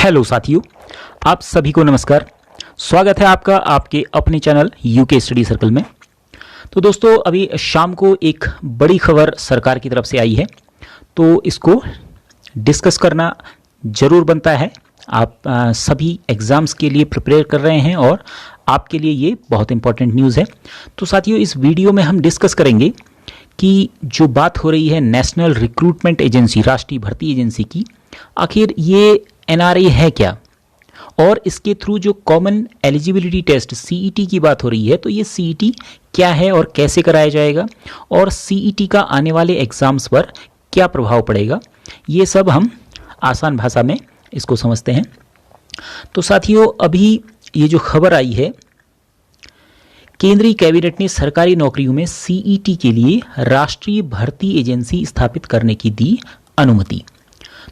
Hello साथियों, आप सभी को नमस्कार। स्वागत है आपका आपके अपने चैनल यूके स्टडी सर्कल में। तो दोस्तों, अभी शाम को एक बड़ी खबर सरकार की तरफ से आई है, तो इसको डिस्कस करना ज़रूर बनता है। आप सभी एग्ज़ाम्स के लिए प्रिपेयर कर रहे हैं और आपके लिए ये बहुत इंपॉर्टेंट न्यूज़ है। तो साथियों, इस वीडियो में हम डिस्कस करेंगे कि जो बात हो रही है नेशनल रिक्रूटमेंट एजेंसी, राष्ट्रीय भर्ती एजेंसी की, आखिर ये एनआरए है क्या, और इसके थ्रू जो कॉमन एलिजिबिलिटी टेस्ट सीईटी की बात हो रही है, तो ये सीईटी क्या है और कैसे कराया जाएगा, और सीईटी का आने वाले एग्जाम्स पर क्या प्रभाव पड़ेगा, ये सब हम आसान भाषा में इसको समझते हैं। तो साथियों, अभी ये जो खबर आई है, केंद्रीय कैबिनेट ने सरकारी नौकरियों में सीईटी के लिए राष्ट्रीय भर्ती एजेंसी स्थापित करने की दी अनुमति।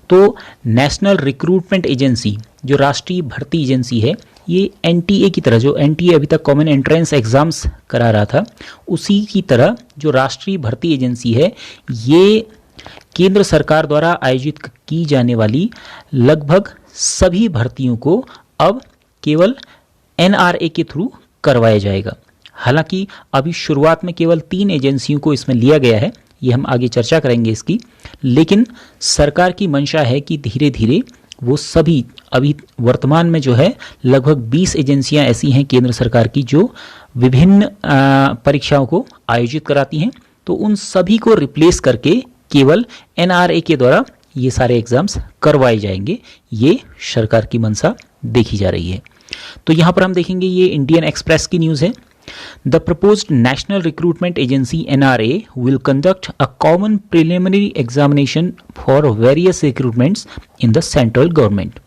तो नेशनल रिक्रूटमेंट एजेंसी, जो राष्ट्रीय भर्ती एजेंसी है, ये एनटीए की तरह, जो एनटीए अभी तक कॉमन एंट्रेंस एग्जाम्स करा रहा था, उसी की तरह जो राष्ट्रीय भर्ती एजेंसी है, ये केंद्र सरकार द्वारा आयोजित की जाने वाली लगभग सभी भर्तियों को अब केवल एनआरए के थ्रू करवाया जाएगा। हालांकि अभी शुरुआत में केवल 3 एजेंसियों को इसमें लिया गया है, ये हम आगे चर्चा करेंगे इसकी, लेकिन सरकार की मंशा है कि धीरे धीरे वो सभी, अभी वर्तमान में जो है लगभग 20 एजेंसियां ऐसी हैं केंद्र सरकार की जो विभिन्न परीक्षाओं को आयोजित कराती हैं, तो उन सभी को रिप्लेस करके केवल एनआरए के द्वारा ये सारे एग्जाम्स करवाए जाएंगे। ये सरकार की मंशा देखी जा रही है। तो यहाँ पर हम देखेंगे, ये इंडियन एक्सप्रेस की न्यूज़ है। The proposed National Recruitment Agency NRA will conduct a common preliminary examination for various recruitments in the central government।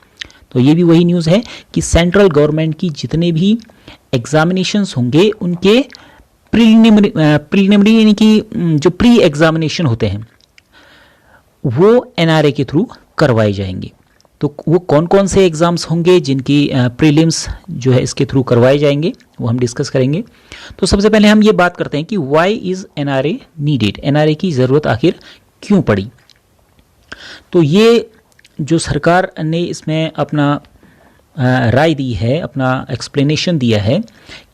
तो ये भी वही न्यूज़ है कि सेंट्रल गवर्नमेंट की जितने भी एग्जामिनेशंस होंगे, उनके प्रीलिमिनरी यानी कि जो प्री एग्जामिनेशन होते हैं, वो एनआरए के थ्रू करवाए जाएंगे। तो वो कौन कौन से एग्ज़ाम्स होंगे जिनकी प्रीलिम्स जो है इसके थ्रू करवाए जाएंगे, वो हम डिस्कस करेंगे। तो सबसे पहले हम ये बात करते हैं कि why is NRA needed, NRA की ज़रूरत आखिर क्यों पड़ी। तो ये जो सरकार ने इसमें अपना राय दी है, अपना एक्सप्लेनेशन दिया है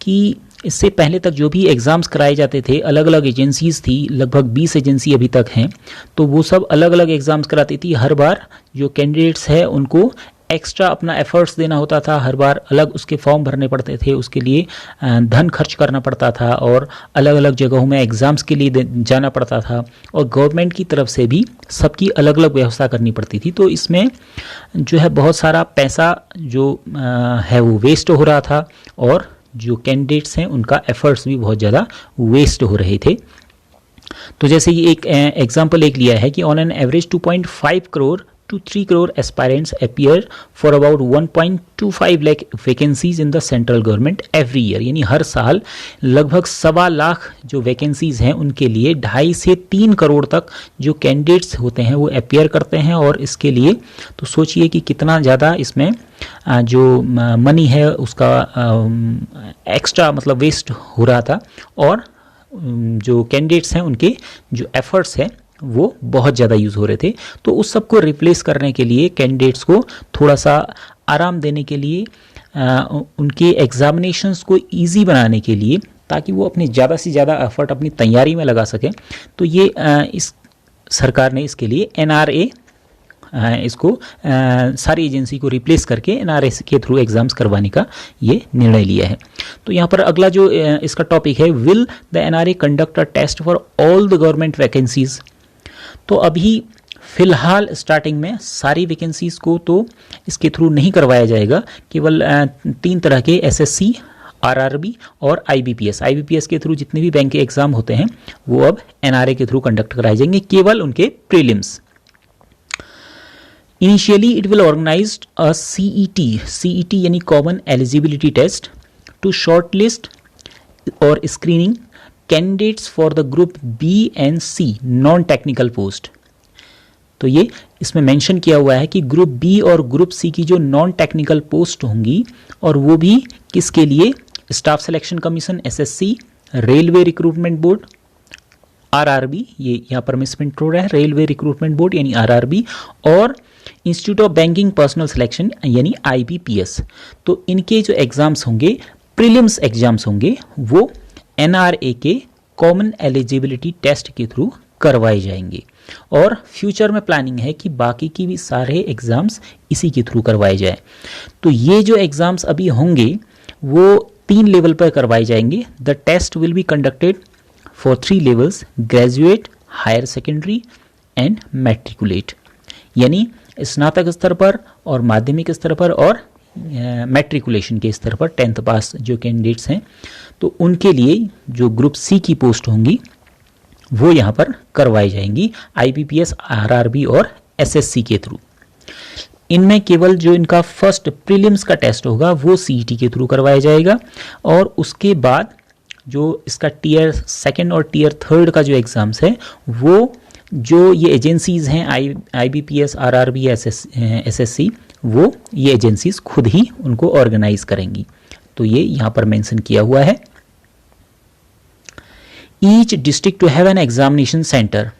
कि इससे पहले तक जो भी एग्ज़ाम्स कराए जाते थे, अलग अलग एजेंसीज़ थी, लगभग 20 एजेंसी अभी तक हैं, तो वो सब अलग अलग एग्ज़ाम्स कराती थी। हर बार जो कैंडिडेट्स हैं उनको एक्स्ट्रा अपना एफर्ट्स देना होता था, हर बार अलग उसके फॉर्म भरने पड़ते थे, उसके लिए धन खर्च करना पड़ता था, और अलग अलग जगहों में एग्ज़ाम्स के लिए जाना पड़ता था, और गवर्नमेंट की तरफ से भी सबकी अलग अलग व्यवस्था करनी पड़ती थी। तो इसमें जो है बहुत सारा पैसा जो है वो वेस्ट हो रहा था, और जो कैंडिडेट्स हैं उनका एफर्ट्स भी बहुत ज़्यादा वेस्ट हो रहे थे। तो जैसे ये एक एग्जांपल एक लिया है कि on an average 2.5 crore to 3 crore aspirants appear for about 1.25 lakh vacancies in the central government every year। यानी हर साल लगभग 1.25 लाख जो वैकेंसीज हैं उनके लिए 2.5 से 3 करोड़ तक जो कैंडिडेट्स होते हैं वो अपियर करते हैं। और इसके लिए तो सोचिए कि कितना ज़्यादा इसमें जो मनी है उसका एक्स्ट्रा मतलब वेस्ट हो रहा था, और जो कैंडिडेट्स हैं उनके जो एफर्ट्स हैं वो बहुत ज़्यादा यूज़ हो रहे थे। तो उस सब को रिप्लेस करने के लिए, कैंडिडेट्स को थोड़ा सा आराम देने के लिए, उनके एग्जामिनेशंस को इजी बनाने के लिए, ताकि वो अपने ज़्यादा से ज़्यादा एफर्ट अपनी तैयारी में लगा सकें, तो ये इस सरकार ने इसके लिए एनआरए, इसको सारी एजेंसी को रिप्लेस करके एनआरए के थ्रू एग्जाम्स करवाने का ये निर्णय लिया है। तो यहाँ पर अगला जो इसका टॉपिक है, will the NRA conduct a test for all the government vacancies. तो अभी फ़िलहाल स्टार्टिंग में सारी वैकेंसीज़ को तो इसके थ्रू नहीं करवाया जाएगा, केवल 3 तरह के एसएससी, आरआरबी और आईबीपीएस। आईबीपीएस के थ्रू जितने भी बैंक के एग्ज़ाम होते हैं वो अब एनआरए के थ्रू कंडक्ट कराए जाएंगे, केवल उनके prelims. Initially it will organise a CET यानी common eligibility test to shortlist और screening candidates for the group B and C non technical post. तो ये इसमें मेंशन किया हुआ है कि ग्रुप बी और ग्रुप सी की जो नॉन टेक्निकल पोस्ट होंगी, और वो भी किसके लिए, staff selection commission SSC, railway recruitment board, RRB, ये यहाँ पर मिसप्रिंट हो रहा है, रेलवे रिक्रूटमेंट बोर्ड यानी आरआरबी, और institute of banking personal selection यानी आईबीपीएस। तो इनके जो एग्ज़ाम्स होंगे, प्रीलिम्स एग्ज़ाम्स होंगे, वो एनआरए के कॉमन एलिजिबिलिटी टेस्ट के थ्रू करवाए जाएंगे। और फ्यूचर में प्लानिंग है कि बाकी की भी सारे एग्ज़ाम्स इसी के थ्रू करवाए जाए। तो ये जो एग्ज़ाम्स अभी होंगे वो 3 लेवल पर करवाए जाएंगे। The test will be conducted for 3 levels, graduate, higher secondary and matriculate, यानी स्नातक स्तर पर और माध्यमिक स्तर पर और मैट्रिकुलेशन के स्तर पर 10th पास जो कैंडिडेट्स हैं, तो उनके लिए जो ग्रुप सी की पोस्ट होंगी वो यहाँ पर करवाई जाएंगी आईबीपीएस, आरआरबी और एसएससी के थ्रू। इनमें केवल जो इनका फर्स्ट प्रीलिम्स का टेस्ट होगा वो सीईटी के थ्रू करवाया जाएगा, और उसके बाद जो इसका टीयर 2 और टीयर 3 का जो एग्ज़ाम्स है वो जो ये एजेंसीज़ हैं आईबीपीएस, आरआरबी, एसएससी, वो ये एजेंसीज़ खुद ही उनको ऑर्गेनाइज करेंगी। तो ये यहाँ पर मेंशन किया हुआ है। Each district to have an examination centre.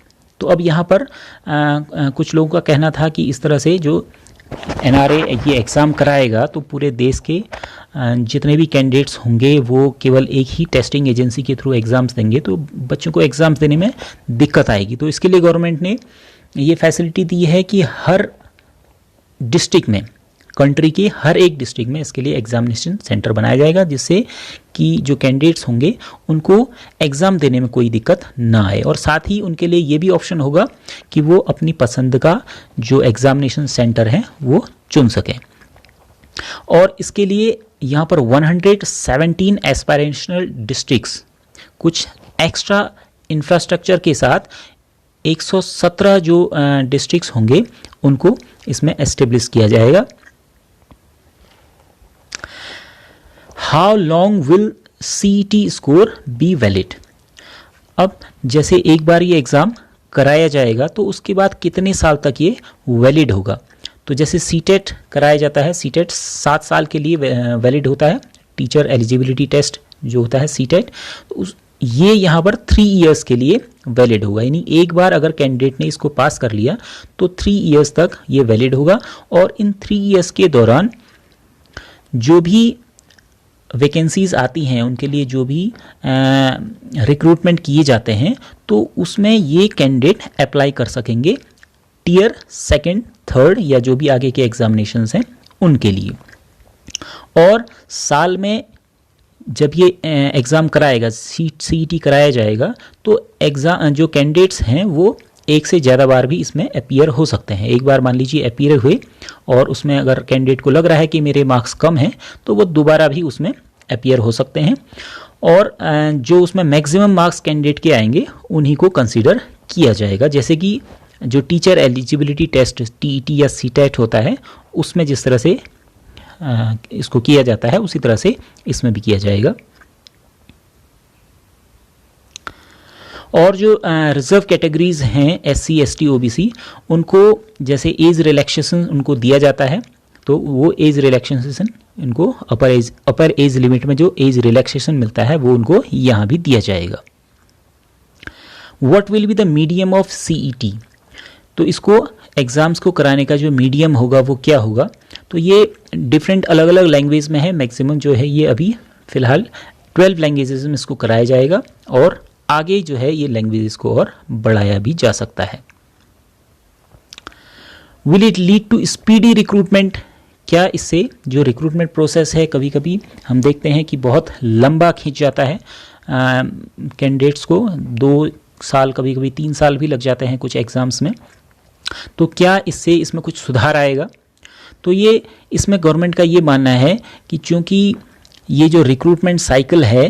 तो अब यहाँ पर कुछ लोगों का कहना था कि इस तरह से जो एनआरए ये एग्ज़ाम कराएगा तो पूरे देश के जितने भी कैंडिडेट्स होंगे वो केवल एक ही टेस्टिंग एजेंसी के थ्रू एग्ज़ाम्स देंगे, तो बच्चों को एग्ज़ाम्स देने में दिक्कत आएगी। तो इसके लिए गवर्नमेंट ने ये फैसिलिटी दी है कि हर डिस्ट्रिक्ट में, कंट्री के हर एक डिस्ट्रिक्ट में इसके लिए एग्जामिनेशन सेंटर बनाया जाएगा, जिससे कि जो कैंडिडेट्स होंगे उनको एग्ज़ाम देने में कोई दिक्कत ना आए। और साथ ही उनके लिए ये भी ऑप्शन होगा कि वो अपनी पसंद का जो एग्जामिनेशन सेंटर है वो चुन सकें। और इसके लिए यहाँ पर 117 एस्पायरेशनल डिस्ट्रिक्ट्स कुछ एक्स्ट्रा इंफ्रास्ट्रक्चर के साथ 117 जो डिस्ट्रिक्ट्स होंगे उनको इसमें एस्टेब्लिश किया जाएगा। How long will CET score be valid. अब जैसे एक बार ये एग्ज़ाम कराया जाएगा तो उसके बाद कितने साल तक ये वैलिड होगा। तो जैसे सीटेट कराया जाता है, सीटेट 7 साल के लिए वैलिड होता है, टीचर एलिजिबिलिटी टेस्ट जो होता है सीटेट, तो ये यहाँ पर 3 इयर्स के लिए वैलिड होगा। यानी एक बार अगर कैंडिडेट ने इसको पास कर लिया तो 3 इयर्स तक ये वैलिड होगा। और इन 3 इयर्स के दौरान जो भी वैकेंसीज आती हैं, उनके लिए जो भी रिक्रूटमेंट किए जाते हैं, तो उसमें ये कैंडिडेट अप्लाई कर सकेंगे टीयर 2, 3 या जो भी आगे के एग्जामिनेशंस हैं उनके लिए। और साल में जब ये एग्ज़ाम कराएगा, सीईटी कराया जाएगा, तो एग्ज़ाम जो कैंडिडेट्स हैं वो एक से ज़्यादा बार भी इसमें अपीयर हो सकते हैं। एक बार मान लीजिए अपीयर हुए और उसमें अगर कैंडिडेट को लग रहा है कि मेरे मार्क्स कम हैं तो वो दोबारा भी उसमें अपीयर हो सकते हैं। और जो उसमें मैक्सिमम मार्क्स कैंडिडेट के आएंगे उन्हीं को कंसीडर किया जाएगा। जैसे कि जो टीचर एलिजिबिलिटी टेस्ट टीईटी या सीटेट होता है उसमें जिस तरह से इसको किया जाता है उसी तरह से इसमें भी किया जाएगा। और जो रिजर्व कैटेगरीज हैं एससी, एसटी, ओबीसी, उनको जैसे एज रिलैक्सेशन उनको दिया जाता है, तो वो एज रिलैक्सेशन इनको अपर एज लिमिट में जो एज रिलैक्सेशन मिलता है वो उनको यहाँ भी दिया जाएगा। What will be the medium of CET. तो इसको एग्ज़ाम्स को कराने का जो मीडियम होगा वो क्या होगा, तो ये डिफरेंट अलग अलग लैंग्वेज में है। मैक्सिमम जो है ये अभी फ़िलहाल 12 लैंग्वेजेस में इसको कराया जाएगा, और आगे जो है ये लैंग्वेजेस को और बढ़ाया भी जा सकता है। Will it lead to speedy recruitment. क्या इससे जो रिक्रूटमेंट प्रोसेस है, कभी कभी हम देखते हैं कि बहुत लंबा खींच जाता है, कैंडिडेट्स को 2 साल कभी कभी 3 साल भी लग जाते हैं कुछ एग्ज़ाम्स में। तो क्या इससे इसमें कुछ सुधार आएगा। तो ये इसमें गवर्नमेंट का ये मानना है कि चूँकि ये जो रिक्रूटमेंट साइकिल है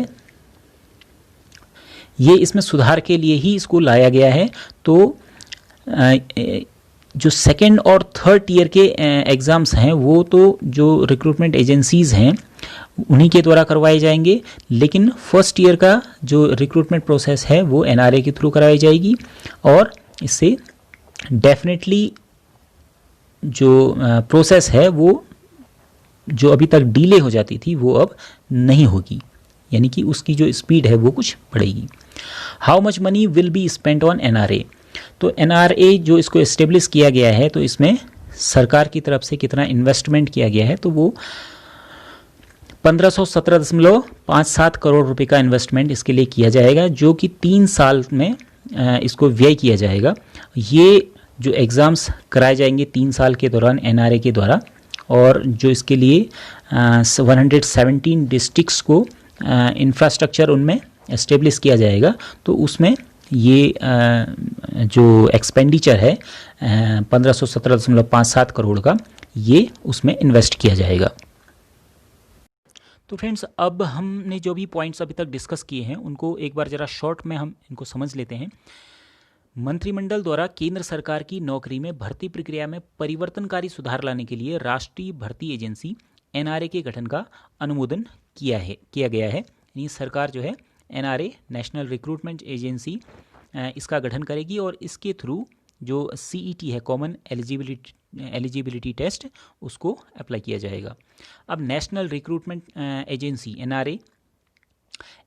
ये इसमें सुधार के लिए ही इसको लाया गया है। तो जो 2nd और 3rd टीयर के एग्ज़ाम्स हैं वो तो जो रिक्रूटमेंट एजेंसीज़ हैं उन्हीं के द्वारा करवाए जाएंगे, लेकिन 1st ईयर का जो रिक्रूटमेंट प्रोसेस है वो एनआरए के थ्रू कराई जाएगी। और इससे डेफिनेटली जो प्रोसेस है वो जो अभी तक डिले हो जाती थी वो अब नहीं होगी, यानी कि उसकी जो स्पीड है वो कुछ बढ़ेगी। How much money will be spent on NRA. तो एनआरए जो इसको इस्टेब्लिश किया गया है, तो इसमें सरकार की तरफ से कितना इन्वेस्टमेंट किया गया है, तो वो 1517.57 करोड़ रुपए का इन्वेस्टमेंट इसके लिए किया जाएगा, जो कि 3 साल में इसको व्यय किया जाएगा। ये जो एग्ज़ाम्स कराए जाएंगे 3 साल के दौरान एनआरए के द्वारा, और जो इसके लिए 117 डिस्ट्रिक्ट्स को इंफ्रास्ट्रक्चर उनमें एस्टेब्लिश किया जाएगा, तो उसमें ये जो एक्सपेंडिचर है 1517.57 करोड़ का, ये उसमें इन्वेस्ट किया जाएगा। तो फ्रेंड्स, अब हमने जो भी पॉइंट्स अभी तक डिस्कस किए हैं उनको एक बार ज़रा शॉर्ट में हम इनको समझ लेते हैं। मंत्रिमंडल द्वारा केंद्र सरकार की नौकरी में भर्ती प्रक्रिया में परिवर्तनकारी सुधार लाने के लिए राष्ट्रीय भर्ती एजेंसी एनआरए के गठन का अनुमोदन किया गया है। यानी सरकार जो है एनआरए, नेशनल रिक्रूटमेंट एजेंसी, इसका गठन करेगी और इसके थ्रू जो सीईटी है, कॉमन एलिजिबिलिटी टेस्ट, उसको अप्लाई किया जाएगा। अब national recruitment agency NRA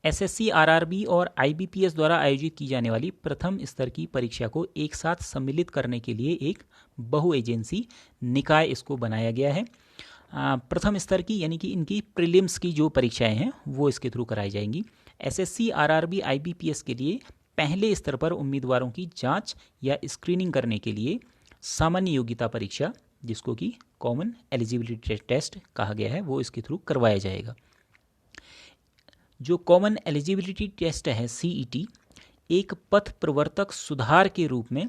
SSC, RRB और आईबीपीएस द्वारा आयोजित की जाने वाली प्रथम स्तर की परीक्षा को एक साथ सम्मिलित करने के लिए एक बहु एजेंसी निकाय इसको बनाया गया है। प्रथम स्तर की यानी कि इनकी प्रीलिम्स की जो परीक्षाएं हैं वो इसके थ्रू कराई जाएंगी। एसएससी, आरआरबी, आईबीपीएस के लिए पहले स्तर पर उम्मीदवारों की जांच या स्क्रीनिंग करने के लिए सामान्य योग्यता परीक्षा, जिसको कि कॉमन एलिजिबिलिटी टेस्ट कहा गया है, वो इसके थ्रू करवाया जाएगा। जो कॉमन एलिजिबिलिटी टेस्ट है सीईटी, एक पथ प्रवर्तक सुधार के रूप में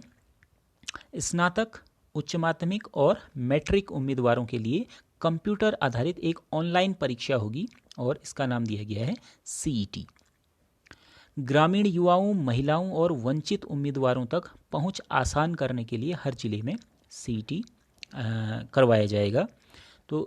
स्नातक, उच्च माध्यमिक और मैट्रिक उम्मीदवारों के लिए कंप्यूटर आधारित एक ऑनलाइन परीक्षा होगी और इसका नाम दिया गया है सीईटी। ग्रामीण युवाओं, महिलाओं और वंचित उम्मीदवारों तक पहुंच आसान करने के लिए हर जिले में सीईटी करवाया जाएगा। तो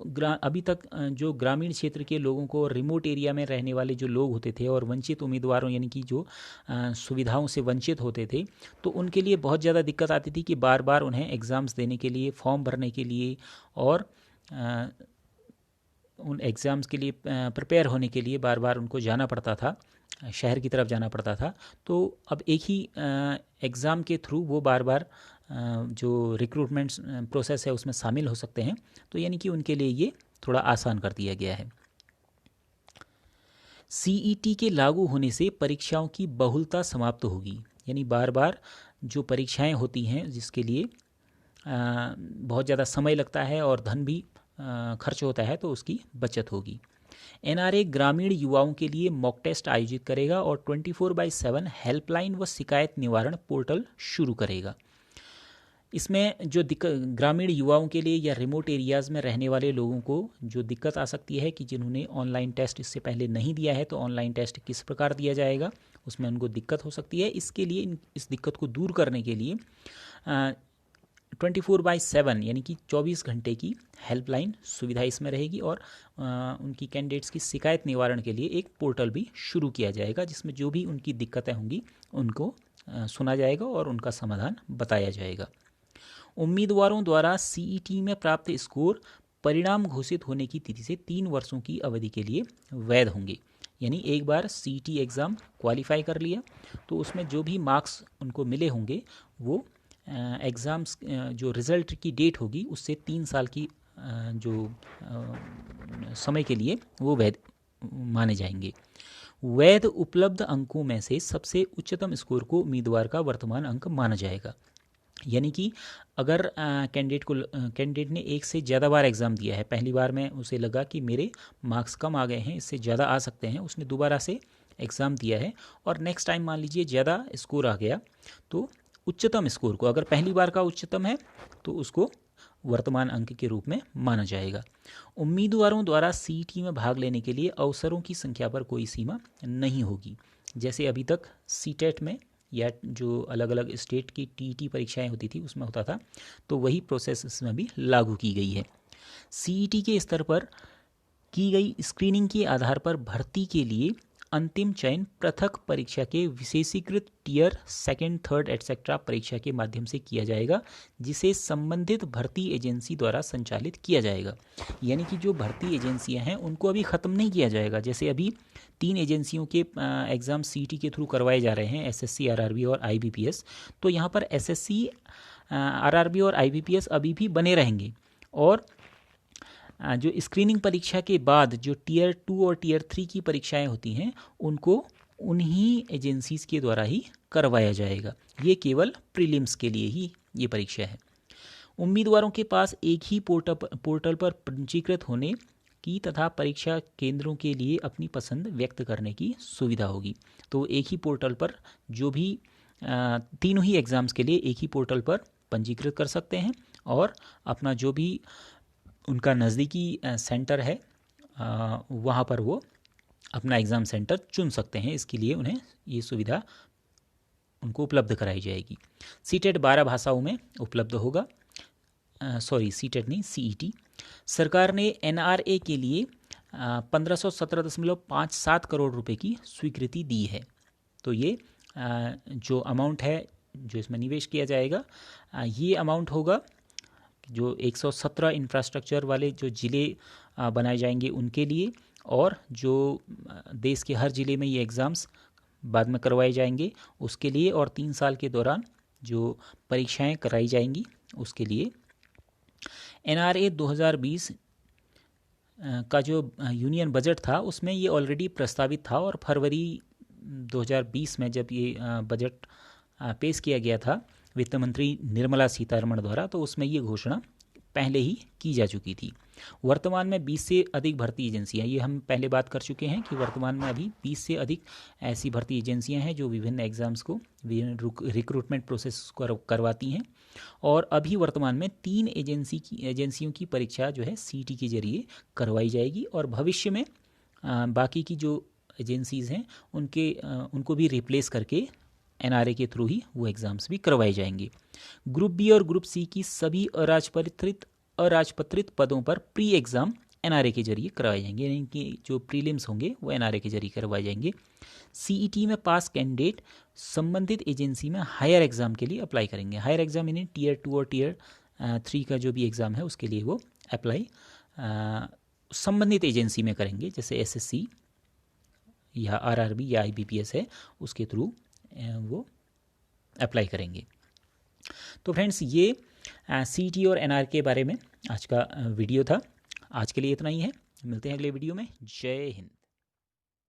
अभी तक जो ग्रामीण क्षेत्र के लोगों को, रिमोट एरिया में रहने वाले जो लोग होते थे और वंचित उम्मीदवारों यानी कि जो सुविधाओं से वंचित होते थे, तो उनके लिए बहुत ज़्यादा दिक्कत आती थी कि बार बार उन्हें एग्ज़ाम्स देने के लिए, फॉर्म भरने के लिए और उन एग्ज़ाम्स के लिए प्रिपेयर होने के लिए बार बार उनको जाना पड़ता था, शहर की तरफ जाना पड़ता था। तो अब एक ही एग्ज़ाम के थ्रू वो बार बार जो रिक्रूटमेंट प्रोसेस है उसमें शामिल हो सकते हैं। तो यानी कि उनके लिए ये थोड़ा आसान कर दिया गया है। सीईटी के लागू होने से परीक्षाओं की बहुलता समाप्त होगी, यानी बार बार जो परीक्षाएं होती हैं जिसके लिए बहुत ज़्यादा समय लगता है और धन भी खर्च होता है, तो उसकी बचत होगी। एनआरए ग्रामीण युवाओं के लिए मॉक टेस्ट आयोजित करेगा और 24/7 हेल्पलाइन व शिकायत निवारण पोर्टल शुरू करेगा। इसमें जो ग्रामीण युवाओं के लिए या रिमोट एरियाज़ में रहने वाले लोगों को जो दिक्कत आ सकती है कि जिन्होंने ऑनलाइन टेस्ट इससे पहले नहीं दिया है, तो ऑनलाइन टेस्ट किस प्रकार दिया जाएगा, उसमें उनको दिक्कत हो सकती है। इसके लिए इस दिक्कत को दूर करने के लिए 24/7 यानी कि 24 घंटे की हेल्पलाइन सुविधा इसमें रहेगी और उनकी कैंडिडेट्स की शिकायत निवारण के लिए एक पोर्टल भी शुरू किया जाएगा, जिसमें जो भी उनकी दिक्कतें होंगी उनको सुना जाएगा और उनका समाधान बताया जाएगा। उम्मीदवारों द्वारा सीईटी में प्राप्त स्कोर परिणाम घोषित होने की तिथि से 3 वर्षों की अवधि के लिए वैध होंगे। यानी एक बार सीईटी एग्ज़ाम क्वालिफाई कर लिया तो उसमें जो भी मार्क्स उनको मिले होंगे वो एग्ज़ाम्स जो रिज़ल्ट की डेट होगी उससे 3 साल की जो समय के लिए वो वैध माने जाएंगे। वैध उपलब्ध अंकों में से सबसे उच्चतम स्कोर को उम्मीदवार का वर्तमान अंक माना जाएगा। यानी कि अगर कैंडिडेट ने एक से ज़्यादा बार एग्ज़ाम दिया है, पहली बार में उसे लगा कि मेरे मार्क्स कम आ गए हैं, इससे ज़्यादा आ सकते हैं, उसने दोबारा से एग्ज़ाम दिया है और नेक्स्ट टाइम मान लीजिए ज़्यादा स्कोर आ गया, तो उच्चतम स्कोर को, अगर पहली बार का उच्चतम है तो उसको वर्तमान अंक के रूप में माना जाएगा। उम्मीदवारों द्वारा सीईटी में भाग लेने के लिए अवसरों की संख्या पर कोई सीमा नहीं होगी। जैसे अभी तक सीटेट में या जो अलग अलग स्टेट की टीईटी परीक्षाएं होती थी उसमें होता था, तो वही प्रोसेस इसमें भी लागू की गई है। सीईटी के स्तर पर की गई स्क्रीनिंग के आधार पर भर्ती के लिए अंतिम चयन पृथक परीक्षा के विशेषीकृत टियर 2, 3 एटसेट्रा परीक्षा के माध्यम से किया जाएगा, जिसे संबंधित भर्ती एजेंसी द्वारा संचालित किया जाएगा। यानी कि जो भर्ती एजेंसियां हैं उनको अभी ख़त्म नहीं किया जाएगा। जैसे अभी 3 एजेंसियों के एग्ज़ाम सीईटी के थ्रू करवाए जा रहे हैं, एसएससी, आरआरबी और आईबीपीएस। तो यहाँ पर एसएससी, आरआरबी और आईबीपीएस अभी भी बने रहेंगे, और जो स्क्रीनिंग परीक्षा के बाद जो टियर 2 और टियर 3 की परीक्षाएं होती हैं उनको उन्हीं एजेंसीज के द्वारा ही करवाया जाएगा। ये केवल प्रीलिम्स के लिए ही ये परीक्षा है। उम्मीदवारों के पास एक ही पोर्टल पर पंजीकृत होने की तथा परीक्षा केंद्रों के लिए अपनी पसंद व्यक्त करने की सुविधा होगी। तो एक ही पोर्टल पर जो भी तीनों ही एग्ज़ाम्स के लिए एक ही पोर्टल पर पंजीकृत कर सकते हैं, और अपना जो भी उनका नज़दीकी सेंटर है वहाँ पर वो अपना एग्ज़ाम सेंटर चुन सकते हैं। इसके लिए उन्हें ये सुविधा उनको उपलब्ध कराई जाएगी। सीटेट 12 भाषाओं में उपलब्ध होगा। सीटेट नहीं, सीईटी। सरकार ने एनआरए के लिए 1517.57 करोड़ रुपए की स्वीकृति दी है। तो ये जो अमाउंट है जो इसमें निवेश किया जाएगा, ये अमाउंट होगा जो 117 इंफ्रास्ट्रक्चर वाले जो ज़िले बनाए जाएंगे उनके लिए, और जो देश के हर ज़िले में ये एग्ज़ाम्स बाद में करवाए जाएंगे उसके लिए, और 3 साल के दौरान जो परीक्षाएं कराई जाएंगी उसके लिए। एनआरए 2020 का जो यूनियन बजट था उसमें ये ऑलरेडी प्रस्तावित था, और फरवरी 2020 में जब ये बजट पेश किया गया था वित्त मंत्री निर्मला सीतारमण द्वारा, तो उसमें ये घोषणा पहले ही की जा चुकी थी। वर्तमान में 20 से अधिक भर्ती एजेंसियां, ये हम पहले बात कर चुके हैं कि वर्तमान में अभी 20 से अधिक ऐसी भर्ती एजेंसियां हैं जो विभिन्न एग्ज़ाम्स को, विभिन्न रिक्रूटमेंट प्रोसेस को करवाती हैं, और अभी वर्तमान में 3 एजेंसियों की परीक्षा जो है सीईटी के जरिए करवाई जाएगी, और भविष्य में बाकी की जो एजेंसीज़ हैं उनको भी रिप्लेस करके एनआरए के थ्रू ही वो एग्ज़ाम्स भी करवाए जाएंगे। ग्रुप बी और ग्रुप सी की सभी अराजपत्रित पदों पर प्री एग्ज़ाम एनआरए के जरिए करवाए जाएंगे, यानी कि जो प्रीलिम्स होंगे वो एनआरए के जरिए करवाए जाएंगे। सीईटी में पास कैंडिडेट संबंधित एजेंसी में हायर एग्ज़ाम के लिए अप्लाई करेंगे। हायर एग्ज़ाम यानी टियर 2 और टियर 3 का जो भी एग्ज़ाम है उसके लिए वो अप्लाई संबंधित एजेंसी में करेंगे, जैसे एसएससी या आरआरबी या आईबीपीएस है उसके थ्रू वो अप्लाई करेंगे। तो फ्रेंड्स, ये सीईटी और एनआरए के बारे में आज का वीडियो था। आज के लिए इतना ही है, मिलते हैं अगले वीडियो में। जय हिंद।